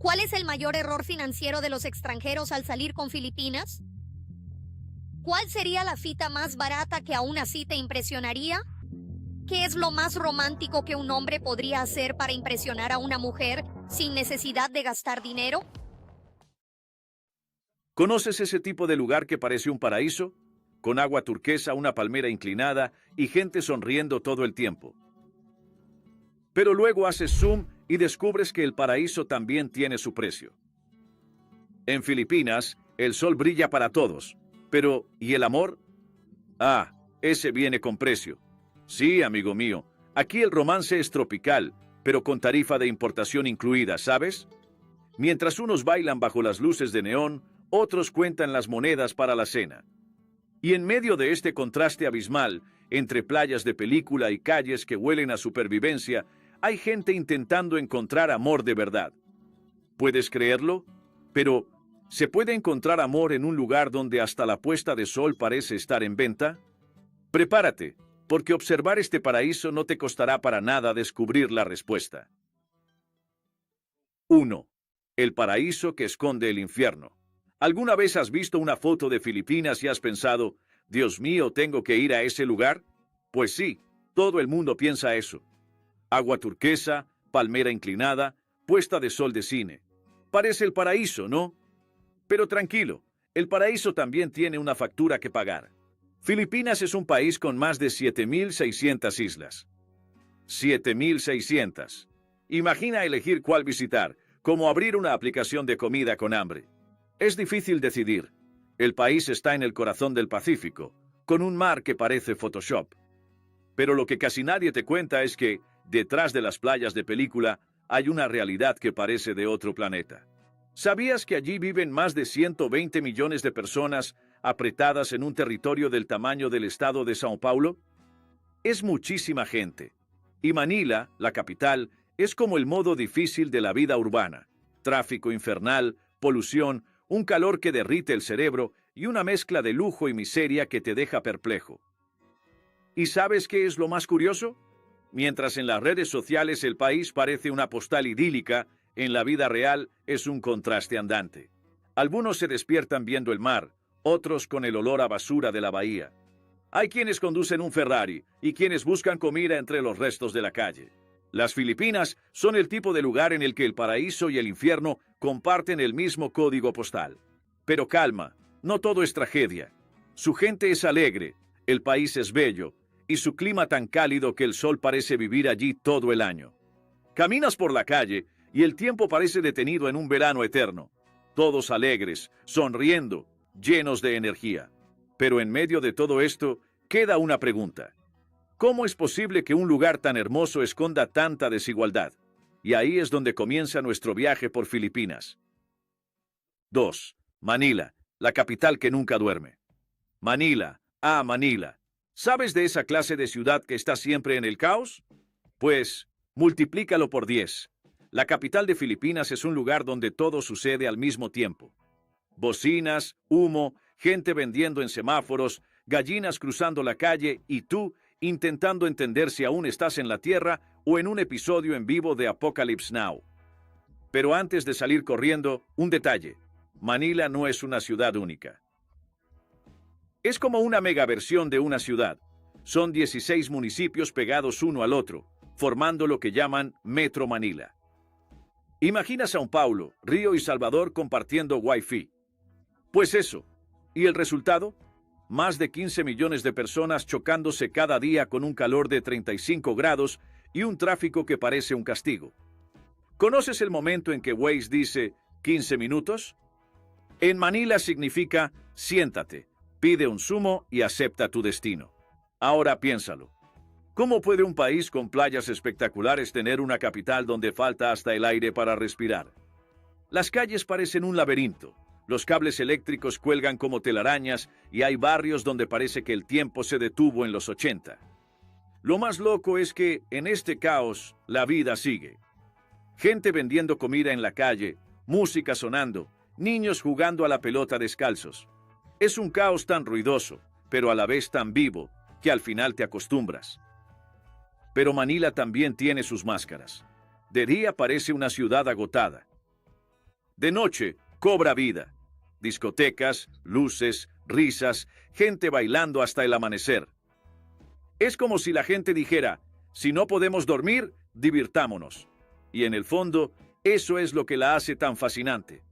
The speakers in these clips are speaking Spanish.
¿Cuál es el mayor error financiero de los extranjeros al salir con Filipinas? ¿Cuál sería la cita más barata que aún así te impresionaría? ¿Qué es lo más romántico que un hombre podría hacer para impresionar a una mujer sin necesidad de gastar dinero? ¿Conoces ese tipo de lugar que parece un paraíso? Con agua turquesa, una palmera inclinada y gente sonriendo todo el tiempo. Pero luego haces zoom y descubres que el paraíso también tiene su precio. En Filipinas, el sol brilla para todos. Pero, ¿y el amor? Ah, ese viene con precio. Sí, amigo mío, aquí el romance es tropical, pero con tarifa de importación incluida, ¿sabes? Mientras unos bailan bajo las luces de neón, otros cuentan las monedas para la cena. Y en medio de este contraste abismal, entre playas de película y calles que huelen a supervivencia, hay gente intentando encontrar amor de verdad. ¿Puedes creerlo? Pero, ¿se puede encontrar amor en un lugar donde hasta la puesta de sol parece estar en venta? Prepárate, porque observar este paraíso no te costará para nada descubrir la respuesta. 1. El paraíso que esconde el infierno. ¿Alguna vez has visto una foto de Filipinas y has pensado, Dios mío, ¿tengo que ir a ese lugar? Pues sí, todo el mundo piensa eso. Agua turquesa, palmera inclinada, puesta de sol de cine. Parece el paraíso, ¿no? Pero tranquilo, el paraíso también tiene una factura que pagar. Filipinas es un país con más de 7.600 islas. 7.600. Imagina elegir cuál visitar, como abrir una aplicación de comida con hambre. Es difícil decidir. El país está en el corazón del Pacífico, con un mar que parece Photoshop. Pero lo que casi nadie te cuenta es que, detrás de las playas de película, hay una realidad que parece de otro planeta. ¿Sabías que allí viven más de 120 millones de personas apretadas en un territorio del tamaño del estado de São Paulo? Es muchísima gente. Y Manila, la capital, es como el modo difícil de la vida urbana. Tráfico infernal, polución, un calor que derrite el cerebro y una mezcla de lujo y miseria que te deja perplejo. ¿Y sabes qué es lo más curioso? Mientras en las redes sociales el país parece una postal idílica, en la vida real es un contraste andante. Algunos se despiertan viendo el mar, otros con el olor a basura de la bahía. Hay quienes conducen un Ferrari y quienes buscan comida entre los restos de la calle. Las Filipinas son el tipo de lugar en el que el paraíso y el infierno comparten el mismo código postal. Pero calma, no todo es tragedia. Su gente es alegre, el país es bello, y su clima tan cálido que el sol parece vivir allí todo el año. Caminas por la calle y el tiempo parece detenido en un verano eterno. Todos alegres, sonriendo, llenos de energía. Pero en medio de todo esto, queda una pregunta. ¿Cómo es posible que un lugar tan hermoso esconda tanta desigualdad? Y ahí es donde comienza nuestro viaje por Filipinas. 2. Manila, la capital que nunca duerme. Manila, Manila. ¿Sabes de esa clase de ciudad que está siempre en el caos? Pues, multiplícalo por 10. La capital de Filipinas es un lugar donde todo sucede al mismo tiempo. Bocinas, humo, gente vendiendo en semáforos, gallinas cruzando la calle y tú intentando entender si aún estás en la Tierra o en un episodio en vivo de Apocalypse Now. Pero antes de salir corriendo, un detalle. Manila no es una ciudad única. Es como una megaversión de una ciudad. Son 16 municipios pegados uno al otro, formando lo que llaman Metro Manila. Imagina São Paulo, Río y Salvador compartiendo Wi-Fi. Pues eso. ¿Y el resultado? Más de 15 millones de personas chocándose cada día con un calor de 35 grados y un tráfico que parece un castigo. ¿Conoces el momento en que Waze dice 15 minutos? En Manila significa siéntate, pide un zumo y acepta tu destino. Ahora piénsalo. ¿Cómo puede un país con playas espectaculares tener una capital donde falta hasta el aire para respirar? Las calles parecen un laberinto. Los cables eléctricos cuelgan como telarañas y hay barrios donde parece que el tiempo se detuvo en los 80. Lo más loco es que, en este caos, la vida sigue. Gente vendiendo comida en la calle, música sonando, niños jugando a la pelota descalzos. Es un caos tan ruidoso, pero a la vez tan vivo, que al final te acostumbras. Pero Manila también tiene sus máscaras. De día parece una ciudad agotada. De noche, cobra vida. Discotecas, luces, risas, gente bailando hasta el amanecer. Es como si la gente dijera, si no podemos dormir, divirtámonos. Y en el fondo, eso es lo que la hace tan fascinante.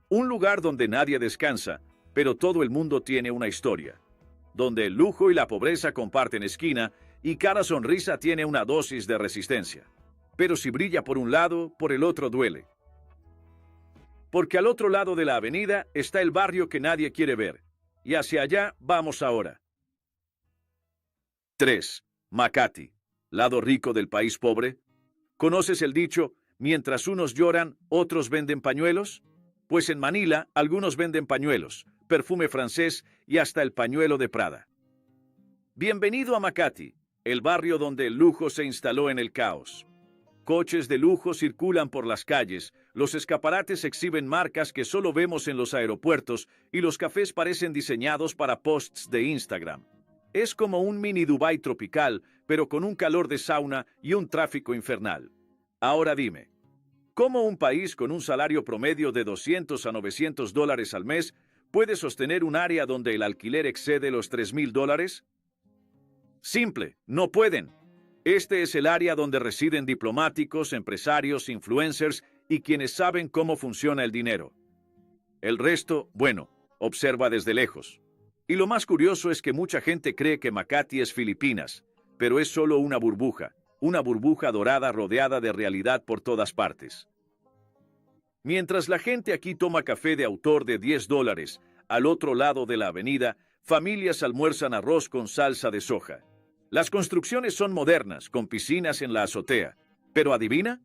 Un lugar donde nadie descansa, pero todo el mundo tiene una historia. Donde el lujo y la pobreza comparten esquina y cada sonrisa tiene una dosis de resistencia. Pero si brilla por un lado, por el otro duele. Porque al otro lado de la avenida está el barrio que nadie quiere ver. Y hacia allá vamos ahora. 3. Makati, lado rico del país pobre. ¿Conoces el dicho, mientras unos lloran, otros venden pañuelos? Pues en Manila, algunos venden pañuelos, perfume francés y hasta el pañuelo de Prada. Bienvenido a Makati, el barrio donde el lujo se instaló en el caos. Coches de lujo circulan por las calles, los escaparates exhiben marcas que solo vemos en los aeropuertos y los cafés parecen diseñados para posts de Instagram. Es como un mini Dubái tropical, pero con un calor de sauna y un tráfico infernal. Ahora dime, ¿cómo un país con un salario promedio de $200 a $900 al mes puede sostener un área donde el alquiler excede los $3,000? Simple, no pueden. Este es el área donde residen diplomáticos, empresarios, influencers y quienes saben cómo funciona el dinero. El resto, bueno, observa desde lejos. Y lo más curioso es que mucha gente cree que Makati es Filipinas, pero es solo una burbuja dorada rodeada de realidad por todas partes. Mientras la gente aquí toma café de autor de $10, al otro lado de la avenida, familias almuerzan arroz con salsa de soja. Las construcciones son modernas, con piscinas en la azotea. ¿Pero adivina?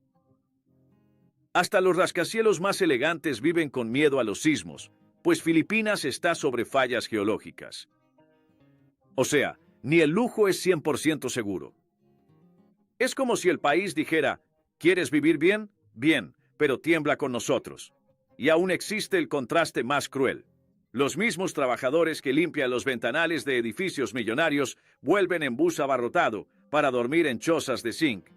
Hasta los rascacielos más elegantes viven con miedo a los sismos, pues Filipinas está sobre fallas geológicas. O sea, ni el lujo es 100% seguro. Es como si el país dijera, ¿quieres vivir bien? Bien, pero tiembla con nosotros. Y aún existe el contraste más cruel. Los mismos trabajadores que limpian los ventanales de edificios millonarios vuelven en bus abarrotado para dormir en chozas de zinc.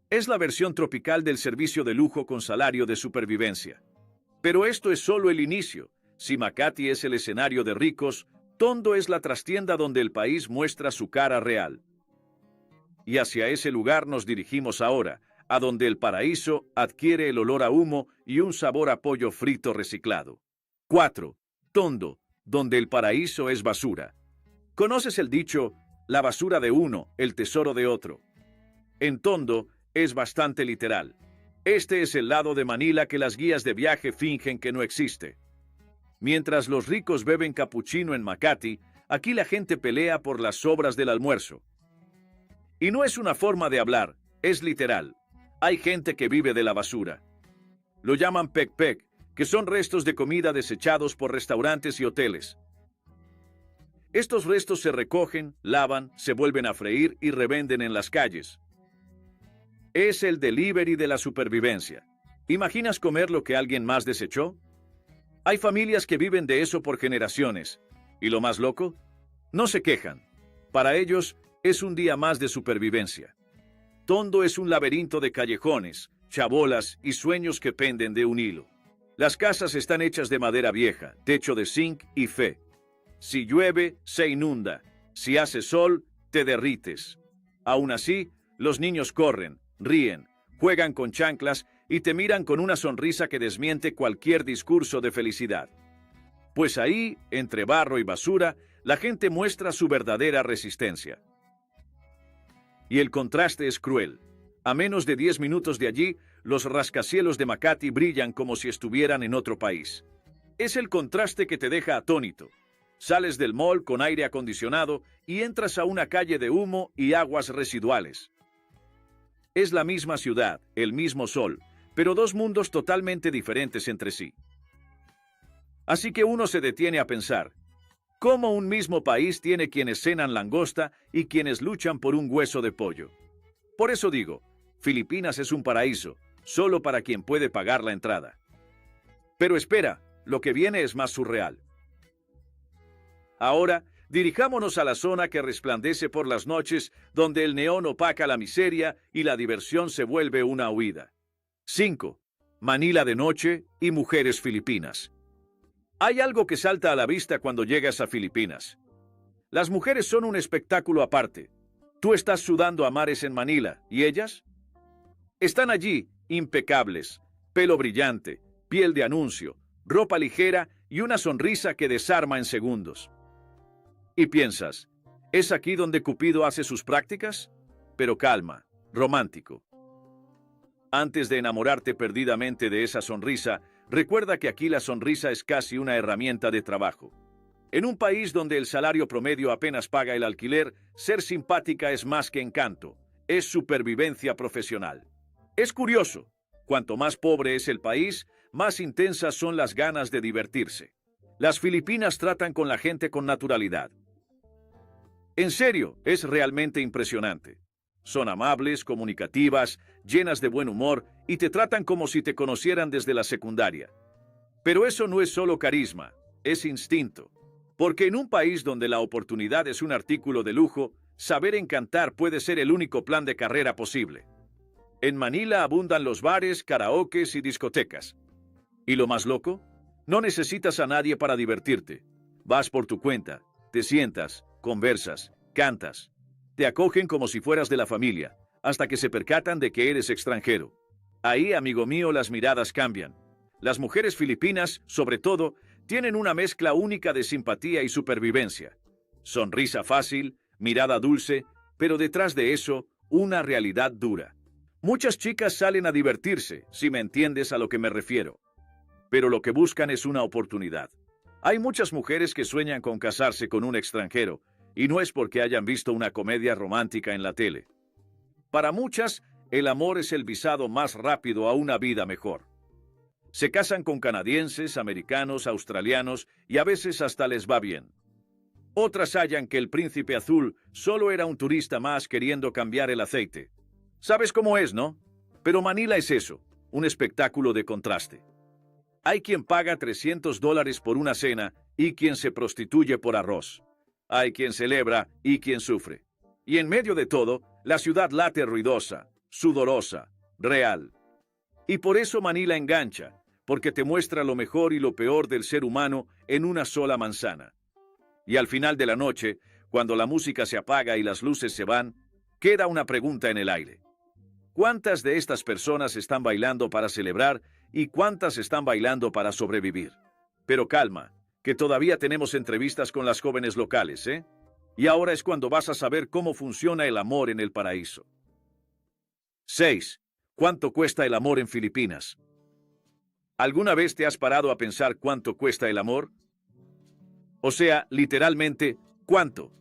Es la versión tropical del servicio de lujo con salario de supervivencia. Pero esto es solo el inicio. Si Makati es el escenario de ricos, Tondo es la trastienda donde el país muestra su cara real. Y hacia ese lugar nos dirigimos ahora, a donde el paraíso adquiere el olor a humo y un sabor a pollo frito reciclado. 4. Tondo, donde el paraíso es basura. ¿Conoces el dicho, la basura de uno, el tesoro de otro? En Tondo es bastante literal. Este es el lado de Manila que las guías de viaje fingen que no existe. Mientras los ricos beben capuchino en Makati, aquí la gente pelea por las sobras del almuerzo. Y no es una forma de hablar, es literal. Hay gente que vive de la basura. Lo llaman pek-pek, que son restos de comida desechados por restaurantes y hoteles. Estos restos se recogen, lavan, se vuelven a freír y revenden en las calles. Es el delivery de la supervivencia. ¿Imaginas comer lo que alguien más desechó? Hay familias que viven de eso por generaciones. ¿Y lo más loco? No se quejan. Para ellos, es un día más de supervivencia. Tondo es un laberinto de callejones, chabolas y sueños que penden de un hilo. Las casas están hechas de madera vieja, techo de zinc y fe. Si llueve, se inunda. Si hace sol, te derrites. Aún así, los niños corren, ríen, juegan con chanclas y te miran con una sonrisa que desmiente cualquier discurso de felicidad. Pues ahí, entre barro y basura, la gente muestra su verdadera resistencia. Y el contraste es cruel. A menos de 10 minutos de allí, los rascacielos de Makati brillan como si estuvieran en otro país. Es el contraste que te deja atónito. Sales del mall con aire acondicionado y entras a una calle de humo y aguas residuales. Es la misma ciudad, el mismo sol, pero dos mundos totalmente diferentes entre sí. Así que uno se detiene a pensar, ¿cómo un mismo país tiene quienes cenan langosta y quienes luchan por un hueso de pollo? Por eso digo, Filipinas es un paraíso, solo para quien puede pagar la entrada. Pero espera, lo que viene es más surreal. Ahora, dirijámonos a la zona que resplandece por las noches, donde el neón opaca la miseria y la diversión se vuelve una huida. 5. Manila de noche y mujeres filipinas. Hay algo que salta a la vista cuando llegas a Filipinas. Las mujeres son un espectáculo aparte. Tú estás sudando a mares en Manila, ¿y ellas? Están allí, impecables, pelo brillante, piel de anuncio, ropa ligera y una sonrisa que desarma en segundos. Y piensas, ¿es aquí donde Cupido hace sus prácticas? Pero calma, romántico. Antes de enamorarte perdidamente de esa sonrisa, recuerda que aquí la sonrisa es casi una herramienta de trabajo. En un país donde el salario promedio apenas paga el alquiler, ser simpática es más que encanto, es supervivencia profesional. Es curioso, cuanto más pobre es el país, más intensas son las ganas de divertirse. Las Filipinas tratan con la gente con naturalidad. En serio, es realmente impresionante. Son amables, comunicativas, llenas de buen humor y te tratan como si te conocieran desde la secundaria. Pero eso no es solo carisma, es instinto. Porque en un país donde la oportunidad es un artículo de lujo, saber encantar puede ser el único plan de carrera posible. En Manila abundan los bares, karaokes y discotecas. ¿Y lo más loco? No necesitas a nadie para divertirte. Vas por tu cuenta, te sientas, conversas, cantas. Te acogen como si fueras de la familia, hasta que se percatan de que eres extranjero. Ahí, amigo mío, las miradas cambian. Las mujeres filipinas, sobre todo, tienen una mezcla única de simpatía y supervivencia. Sonrisa fácil, mirada dulce, pero detrás de eso, una realidad dura. Muchas chicas salen a divertirse, si me entiendes a lo que me refiero. Pero lo que buscan es una oportunidad. Hay muchas mujeres que sueñan con casarse con un extranjero, y no es porque hayan visto una comedia romántica en la tele. Para muchas, el amor es el visado más rápido a una vida mejor. Se casan con canadienses, americanos, australianos y a veces hasta les va bien. Otras hallan que el príncipe azul solo era un turista más queriendo cambiar el aceite. ¿Sabes cómo es, no? Pero Manila es eso, un espectáculo de contraste. Hay quien paga $300 por una cena y quien se prostituye por arroz. Hay quien celebra y quien sufre. Y en medio de todo, la ciudad late ruidosa, sudorosa, real. Y por eso Manila engancha, porque te muestra lo mejor y lo peor del ser humano en una sola manzana. Y al final de la noche, cuando la música se apaga y las luces se van, queda una pregunta en el aire. ¿Cuántas de estas personas están bailando para celebrar y cuántas están bailando para sobrevivir? Pero calma, que todavía tenemos entrevistas con las jóvenes locales, ¿eh? Y ahora es cuando vas a saber cómo funciona el amor en el paraíso. 6. ¿Cuánto cuesta el amor en Filipinas? ¿Alguna vez te has parado a pensar cuánto cuesta el amor? O sea, literalmente, ¿cuánto?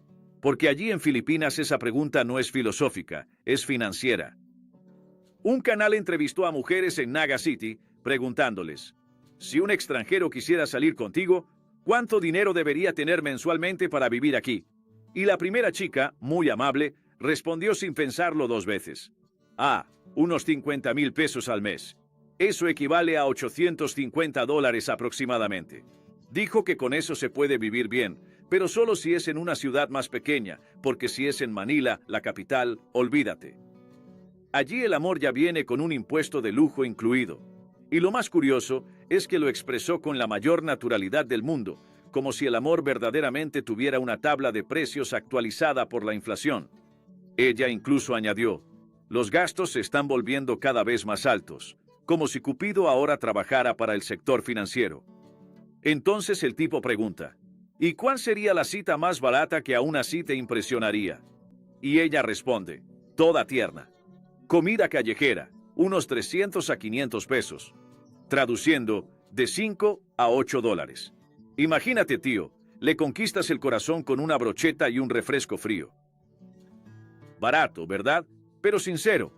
Porque allí en Filipinas esa pregunta no es filosófica, es financiera. Un canal entrevistó a mujeres en Naga City preguntándoles, si un extranjero quisiera salir contigo, ¿cuánto dinero debería tener mensualmente para vivir aquí? Y la primera chica, muy amable, respondió sin pensarlo 2 veces. Unos 50,000 pesos al mes. Eso equivale a $850 aproximadamente. Dijo que con eso se puede vivir bien, pero solo si es en una ciudad más pequeña, porque si es en Manila, la capital, olvídate. Allí el amor ya viene con un impuesto de lujo incluido. Y lo más curioso es que lo expresó con la mayor naturalidad del mundo, como si el amor verdaderamente tuviera una tabla de precios actualizada por la inflación. Ella incluso añadió, los gastos se están volviendo cada vez más altos, como si Cupido ahora trabajara para el sector financiero. Entonces el tipo pregunta, ¿y cuál sería la cita más barata que aún así te impresionaría? Y ella responde, toda tierna. Comida callejera, unos 300 a 500 pesos. Traduciendo, de 5 a 8 dólares. Imagínate, tío, le conquistas el corazón con una brocheta y un refresco frío. Barato, ¿verdad? Pero sincero.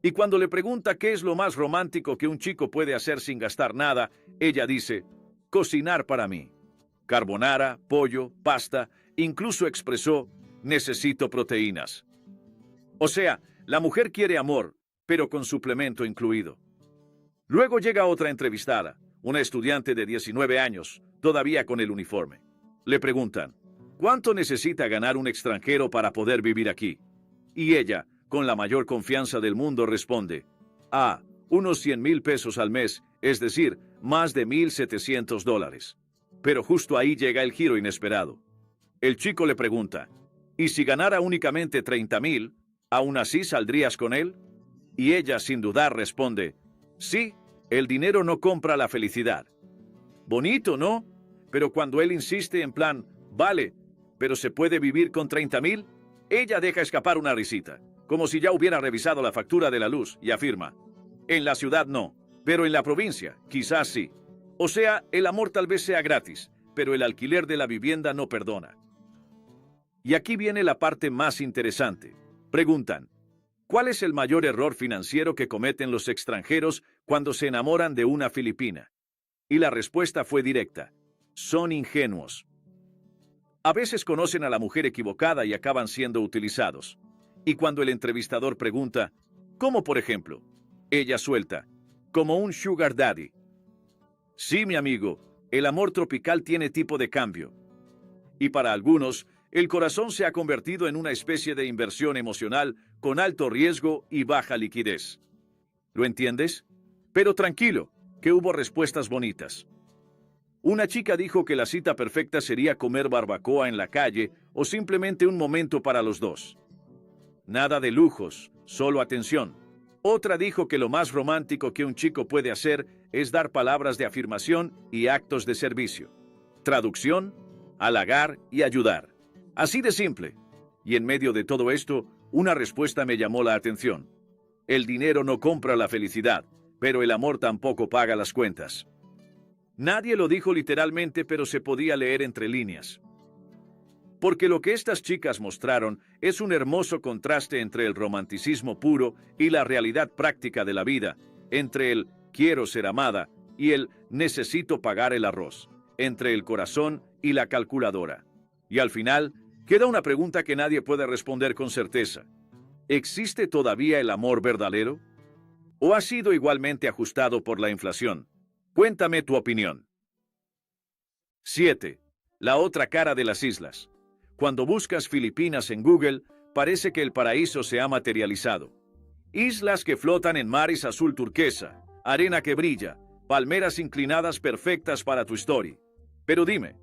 Y cuando le pregunta qué es lo más romántico que un chico puede hacer sin gastar nada, ella dice, cocinar para mí. Carbonara, pollo, pasta, incluso expresó, necesito proteínas. O sea, la mujer quiere amor, pero con suplemento incluido. Luego llega otra entrevistada, una estudiante de 19 años, todavía con el uniforme. Le preguntan, ¿cuánto necesita ganar un extranjero para poder vivir aquí? Y ella, con la mayor confianza del mundo, responde, unos 100,000 pesos al mes, es decir, más de $1,700. Pero justo ahí llega el giro inesperado. El chico le pregunta, ¿y si ganara únicamente 30,000, aún así saldrías con él? Y ella, sin dudar, responde, sí, el dinero no compra la felicidad. Bonito, ¿no? Pero cuando él insiste en plan, vale, pero ¿se puede vivir con 30,000? Ella deja escapar una risita, como si ya hubiera revisado la factura de la luz, y afirma, en la ciudad no, pero en la provincia, quizás sí. O sea, el amor tal vez sea gratis, pero el alquiler de la vivienda no perdona. Y aquí viene la parte más interesante. Preguntan, ¿cuál es el mayor error financiero que cometen los extranjeros cuando se enamoran de una filipina? Y la respuesta fue directa, son ingenuos. A veces conocen a la mujer equivocada y acaban siendo utilizados. Y cuando el entrevistador pregunta, ¿cómo por ejemplo? Ella suelta, como un sugar daddy. Sí, mi amigo, el amor tropical tiene tipo de cambio. Y para algunos, el corazón se ha convertido en una especie de inversión emocional con alto riesgo y baja liquidez. ¿Lo entiendes? Pero tranquilo, que hubo respuestas bonitas. Una chica dijo que la cita perfecta sería comer barbacoa en la calle o simplemente un momento para los dos. Nada de lujos, solo atención. Otra dijo que lo más romántico que un chico puede hacer es dar palabras de afirmación y actos de servicio. Traducción, halagar y ayudar. Así de simple. Y en medio de todo esto, una respuesta me llamó la atención. El dinero no compra la felicidad, pero el amor tampoco paga las cuentas. Nadie lo dijo literalmente, pero se podía leer entre líneas. Porque lo que estas chicas mostraron es un hermoso contraste entre el romanticismo puro y la realidad práctica de la vida, entre el quiero ser amada y el necesito pagar el arroz, entre el corazón y la calculadora. Y al final, queda una pregunta que nadie puede responder con certeza. ¿Existe todavía el amor verdadero? ¿O ha sido igualmente ajustado por la inflación? Cuéntame tu opinión. 7. La otra cara de las islas. Cuando buscas Filipinas en Google, parece que el paraíso se ha materializado. Islas que flotan en mares azul turquesa, arena que brilla, palmeras inclinadas perfectas para tu story. Pero dime,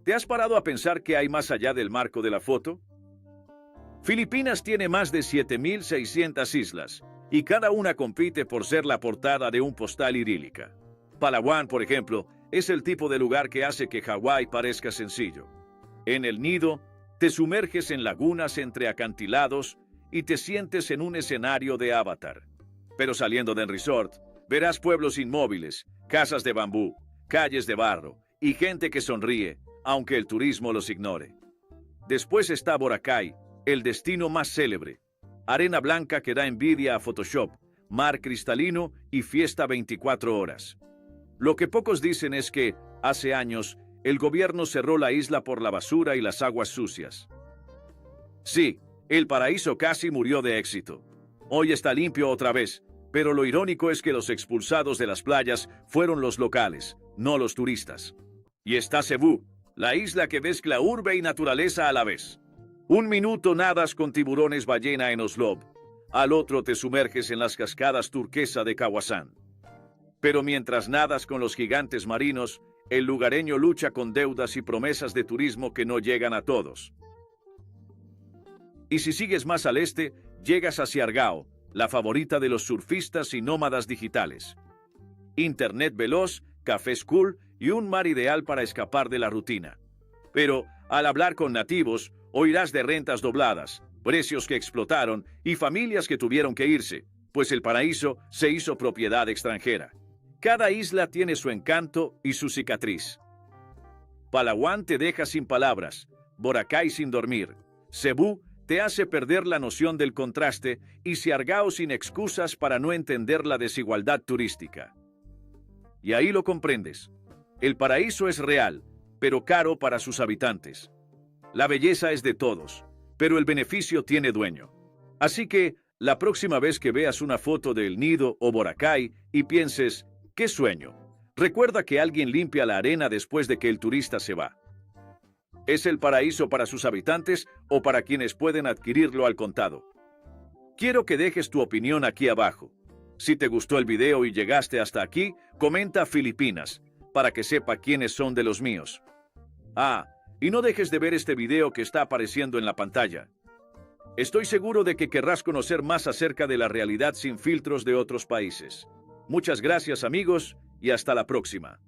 ¿te has parado a pensar qué hay más allá del marco de la foto? Filipinas tiene más de 7,600 islas, y cada una compite por ser la portada de un postal idílica. Palawan, por ejemplo, es el tipo de lugar que hace que Hawái parezca sencillo. En el Nido, te sumerges en lagunas entre acantilados y te sientes en un escenario de Avatar. Pero saliendo del resort, verás pueblos inmóviles, casas de bambú, calles de barro y gente que sonríe, aunque el turismo los ignore. Después está Boracay, el destino más célebre. Arena blanca que da envidia a Photoshop, mar cristalino y fiesta 24 horas. Lo que pocos dicen es que, hace años, el gobierno cerró la isla por la basura y las aguas sucias. Sí, el paraíso casi murió de éxito. Hoy está limpio otra vez, pero lo irónico es que los expulsados de las playas fueron los locales, no los turistas. Y está Cebú, la isla que mezcla urbe y naturaleza a la vez. Un minuto nadas con tiburones ballena en Oslob, al otro te sumerges en las cascadas turquesa de Kawasan. Pero mientras nadas con los gigantes marinos, el lugareño lucha con deudas y promesas de turismo que no llegan a todos. Y si sigues más al este, llegas a Siargao, la favorita de los surfistas y nómadas digitales. Internet veloz, cafés cool y un mar ideal para escapar de la rutina. Pero, al hablar con nativos, oirás de rentas dobladas, precios que explotaron y familias que tuvieron que irse, pues el paraíso se hizo propiedad extranjera. Cada isla tiene su encanto y su cicatriz. Palawan te deja sin palabras, Boracay sin dormir, Cebú te hace perder la noción del contraste y Siargao sin excusas para no entender la desigualdad turística. Y ahí lo comprendes. El paraíso es real, pero caro para sus habitantes. La belleza es de todos, pero el beneficio tiene dueño. Así que, la próxima vez que veas una foto de El Nido o Boracay y pienses, ¡qué sueño!, recuerda que alguien limpia la arena después de que el turista se va. ¿Es el paraíso para sus habitantes o para quienes pueden adquirirlo al contado? Quiero que dejes tu opinión aquí abajo. Si te gustó el video y llegaste hasta aquí, comenta Filipinas, para que sepa quiénes son de los míos. Ah, y no dejes de ver este video que está apareciendo en la pantalla. Estoy seguro de que querrás conocer más acerca de la realidad sin filtros de otros países. Muchas gracias, amigos, y hasta la próxima.